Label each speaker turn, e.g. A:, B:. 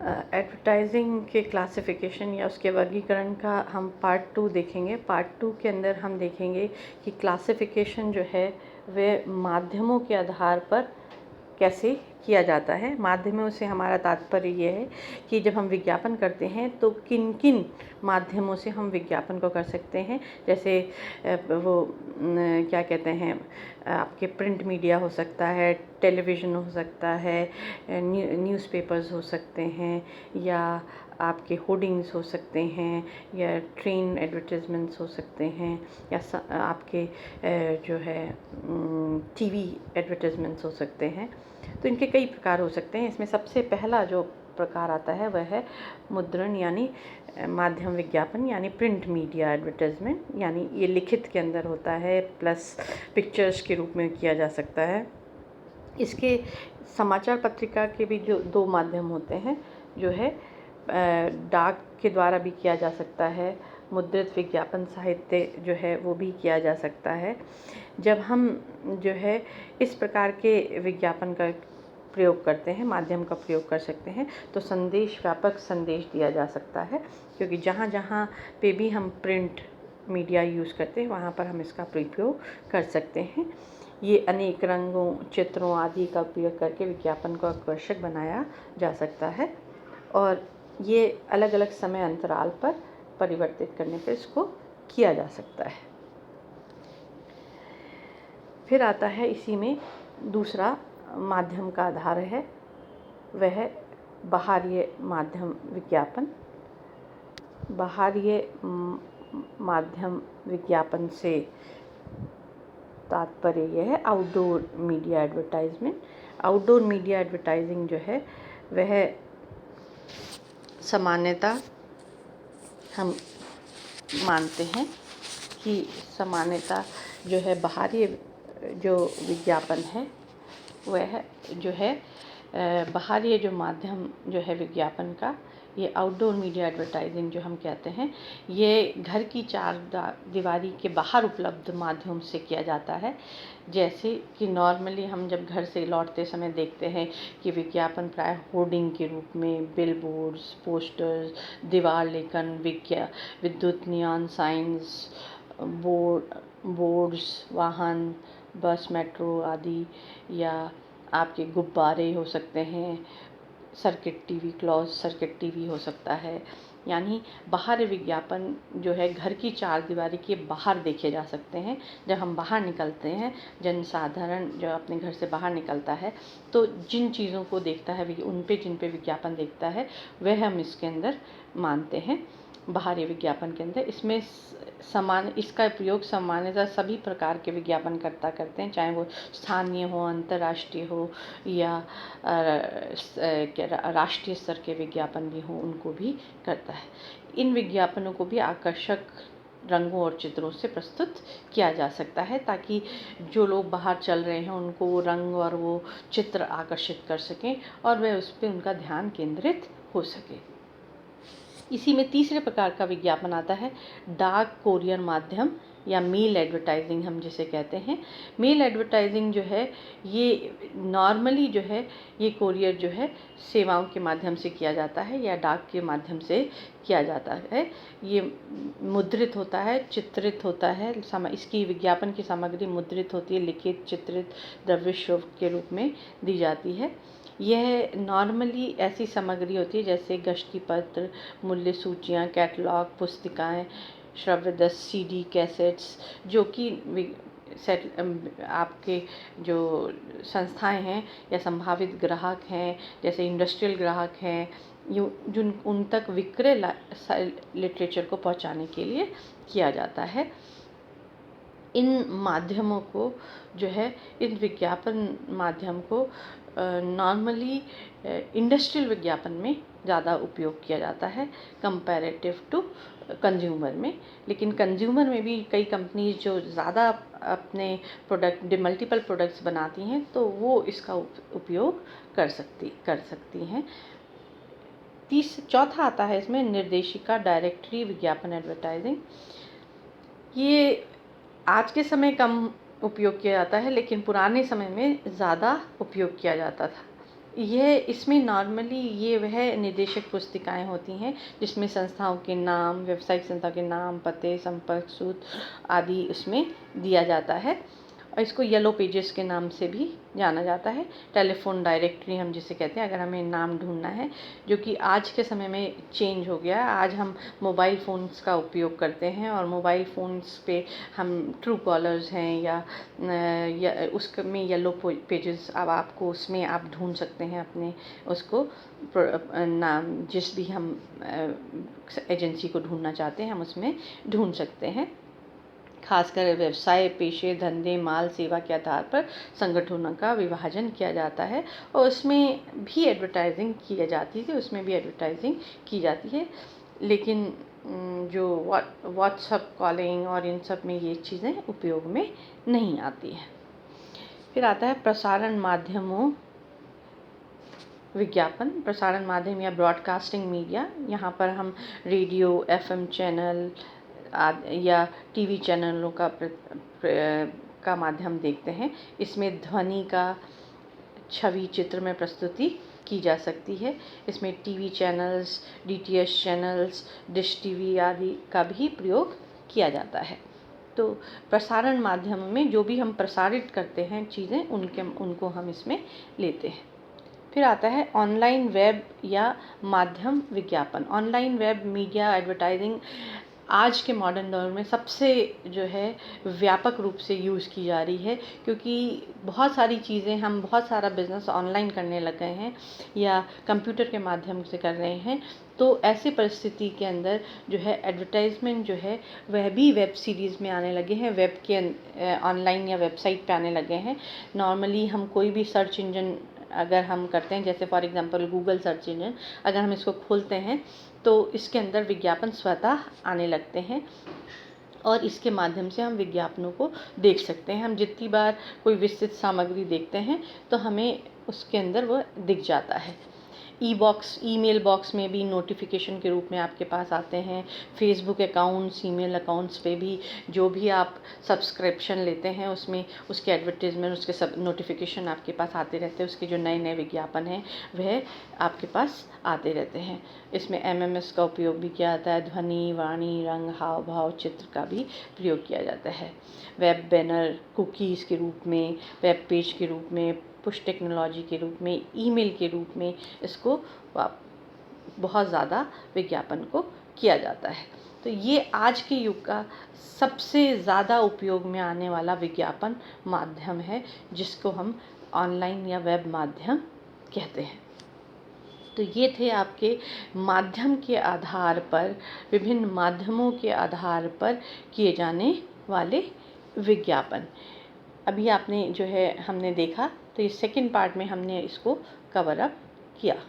A: Advertising के classification या उसके वर्गीकरण का हम पार्ट 2 देखेंगे। पार्ट 2 के अंदर हम देखेंगे कि क्लासिफिकेशन जो है वह माध्यमों के आधार पर कैसे किया जाता है। माध्यमों से हमारा तात्पर्य ये है कि जब हम विज्ञापन करते हैं तो किन किन माध्यमों से हम विज्ञापन को कर सकते हैं। जैसे क्या कहते हैं, आपके प्रिंट मीडिया हो सकता है, टेलीविज़न हो सकता है, न्यूज़पेपर्स हो सकते हैं, या आपके होर्डिंग्स हो सकते हैं, या ट्रेन एडवर्टाइजमेंट्स हो सकते हैं, या आपके जो है टीवी एडवर्टाइजमेंट्स हो सकते हैं। तो इनके कई प्रकार हो सकते हैं। इसमें सबसे पहला जो प्रकार आता है वह है मुद्रण यानी माध्यम विज्ञापन यानी प्रिंट मीडिया एडवर्टाइजमेंट, यानी ये लिखित के अंदर होता है प्लस पिक्चर्स के रूप में किया जा सकता है। इसके समाचार पत्रिका के भी जो 2 माध्यम होते हैं, जो है डाक के द्वारा भी किया जा सकता है, मुद्रित विज्ञापन साहित्य जो है वो भी किया जा सकता है। जब हम जो है इस प्रकार के विज्ञापन का प्रयोग करते हैं, माध्यम का प्रयोग कर सकते हैं, तो संदेश व्यापक संदेश दिया जा सकता है, क्योंकि जहाँ जहाँ पे भी हम प्रिंट मीडिया यूज़ करते हैं वहाँ पर हम इसका प्रयोग कर सकते हैं। ये अनेक रंगों, चित्रों आदि का उपयोग करके विज्ञापन को आकर्षक बनाया जा सकता है, और ये अलग अलग समय अंतराल पर परिवर्तित करने पर इसको किया जा सकता है। फिर आता है इसी में दूसरा माध्यम का आधार है, वह है बाहरीय माध्यम विज्ञापन। बाहरीय माध्यम विज्ञापन से तात्पर्य यह है outdoor media advertisement. Outdoor media advertising जो है वह सामान्यतः हम मानते हैं कि सामान्यतः जो है बाहरी जो विज्ञापन है वह जो है बाहरी जो माध्यम जो है विज्ञापन का, ये आउटडोर मीडिया एडवर्टाइजिंग जो हम कहते हैं, ये घर की चार दीवारी के बाहर उपलब्ध माध्यम से किया जाता है। जैसे कि नॉर्मली हम जब घर से लौटते समय देखते हैं कि विज्ञापन प्राय होर्डिंग के रूप में, बिलबोर्ड्स, पोस्टर्स, दीवार लेखन, विद्युत नियॉन साइंस, बोर्ड्स, वाहन, बस, मेट्रो आदि, या आपके गुब्बारे हो सकते हैं, circuit TV, close circuit TV हो सकता है। यानी बाहर विज्ञापन जो है घर की चार दीवारी के बाहर देखे जा सकते हैं। जब हम बाहर निकलते हैं, जनसाधारण जो अपने घर से बाहर निकलता है तो जिन चीज़ों को देखता है, जिन पे विज्ञापन देखता है, वह हम इसके अंदर मानते हैं बाहरी विज्ञापन के अंदर। इसमें इसका प्रयोग सामान्यतः सभी प्रकार के विज्ञापनकर्ता करते हैं, चाहे वो स्थानीय हो, अंतर्राष्ट्रीय हो, या राष्ट्रीय स्तर के विज्ञापन भी हो, उनको भी करता है। इन विज्ञापनों को भी आकर्षक रंगों और चित्रों से प्रस्तुत किया जा सकता है, ताकि जो लोग बाहर चल रहे हैं उनको वो रंग और वो चित्र आकर्षित कर सकें और वह उस पर उनका ध्यान केंद्रित हो सके। इसी में तीसरे प्रकार का विज्ञापन आता है डाक कोरियर माध्यम या मेल एडवर्टाइजिंग हम जिसे कहते हैं। मेल एडवर्टाइजिंग जो है ये नॉर्मली जो है ये कोरियर जो है सेवाओं के माध्यम से किया जाता है या डाक के माध्यम से किया जाता है। ये मुद्रित होता है, चित्रित होता है, इसकी विज्ञापन की सामग्री मुद्रित होती है, लिखित, चित्रित, दृश्य के रूप में दी जाती है। यह नॉर्मली ऐसी सामग्री होती है जैसे गश्ती पत्र, मूल्य सूचियाँ, कैटलॉग, पुस्तिकाएँ, श्रव्य दस सीडी, कैसेट्स, जो कि आपके जो संस्थाएं हैं या संभावित ग्राहक हैं, जैसे इंडस्ट्रियल ग्राहक हैं, जिन उन तक विक्रय लिटरेचर को पहुंचाने के लिए किया जाता है। इन माध्यमों को जो है, इन विज्ञापन माध्यम को नॉर्मली इंडस्ट्रियल विज्ञापन में ज़्यादा उपयोग किया जाता है कंपैरेटिव टू कंज्यूमर में। लेकिन कंज्यूमर में भी कई कंपनीज जो ज़्यादा अपने मल्टीपल प्रोडक्ट्स बनाती हैं तो वो इसका उपयोग कर सकती हैं। चौथा आता है इसमें निर्देशिका डायरेक्टरी विज्ञापन एडवर्टाइजिंग। ये आज के समय कम उपयोग किया जाता है, लेकिन पुराने समय में ज़्यादा उपयोग किया जाता था। यह इसमें नॉर्मली ये वह निर्देशक पुस्तिकाएं होती हैं जिसमें संस्थाओं के नाम, व्यावसायिक संस्था के नाम, पते, संपर्क सूत्र आदि उसमें दिया जाता है और इसको येलो पेजेस के नाम से भी जाना जाता है। टेलीफोन डायरेक्टरी हम जिसे कहते हैं, अगर हमें नाम ढूंढना है, जो कि आज के समय में चेंज हो गया है। आज हम मोबाइल फ़ोन्स का उपयोग करते हैं और मोबाइल फ़ोन्स पे हम ट्रू कॉलर्स हैं या उसमें येलो पेजेस, अब आपको उसमें आप ढूंढ सकते हैं अपने उसको नाम, जिस भी हम एजेंसी को ढूंढना चाहते हैं हम उसमें ढूंढ सकते हैं। खासकर व्यवसाय, पेशे, धंधे, माल, सेवा के आधार पर संगठनों का विभाजन किया जाता है और उसमें भी एडवर्टाइजिंग की जाती है, उसमें भी एडवर्टाइजिंग की जाती है। लेकिन जो व्हाट्सएप कॉलिंग और इन सब में ये चीज़ें उपयोग में नहीं आती हैं। फिर आता है प्रसारण माध्यमों विज्ञापन। प्रसारण माध्यम या ब्रॉडकास्टिंग मीडिया, यहाँ पर हम रेडियो, एफएम चैनल या टीवी चैनलों का माध्यम देखते हैं। इसमें ध्वनि का छवि चित्र में प्रस्तुति की जा सकती है। इसमें TV channels, DTH channels, dish TV आदि का भी प्रयोग किया जाता है। तो प्रसारण माध्यम में जो भी हम प्रसारित करते हैं चीज़ें, उनको हम इसमें लेते हैं। फिर आता है ऑनलाइन वेब या माध्यम विज्ञापन। ऑनलाइन वेब मीडिया एडवर्टाइजिंग आज के मॉडर्न दौर में सबसे जो है व्यापक रूप से यूज़ की जा रही है, क्योंकि बहुत सारी चीज़ें, हम बहुत सारा बिज़नेस ऑनलाइन करने लग गए हैं या कंप्यूटर के माध्यम से कर रहे हैं। तो ऐसी परिस्थिति के अंदर जो है एडवर्टाइजमेंट जो है वह भी वेब सीरीज़ में आने लगे हैं, वेब के ऑनलाइन या वेबसाइट पे आने लगे हैं। नॉर्मली हम कोई भी सर्च इंजन अगर हम करते हैं, जैसे for example Google search engine, अगर हम इसको खोलते हैं तो इसके अंदर विज्ञापन स्वतः आने लगते हैं और इसके माध्यम से हम विज्ञापनों को देख सकते हैं। हम जितनी बार कोई विस्तृत सामग्री देखते हैं तो हमें उसके अंदर वो दिख जाता है। ईमेल बॉक्स में भी नोटिफिकेशन के रूप में आपके पास आते हैं। फेसबुक अकाउंट्स, ईमेल अकाउंट्स पे भी जो भी आप सब्सक्रिप्शन लेते हैं उसमें उसके एडवर्टीजमेंट, उसके सब नोटिफिकेशन आपके पास आते रहते हैं। उसके जो नए नए विज्ञापन हैं वह आपके पास आते रहते हैं। इसमें एमएमएस का उपयोग भी किया जाता है। ध्वनि, वाणी, रंग, हाव भाव, चित्र का भी प्रयोग किया जाता है। वेब बैनर, कुकीज़ के रूप में, वेब पेज के रूप में, पुश टेक्नोलॉजी के रूप में, ईमेल के रूप में इसको बहुत ज़्यादा विज्ञापन को किया जाता है। तो ये आज के युग का सबसे ज़्यादा उपयोग में आने वाला विज्ञापन माध्यम है, जिसको हम ऑनलाइन या वेब माध्यम कहते हैं। तो ये थे आपके माध्यम के आधार पर, विभिन्न माध्यमों के आधार पर किए जाने वाले विज्ञापन। अभी आपने जो है हमने देखा, तो इस सेकंड पार्ट में हमने इसको कवर अप किया।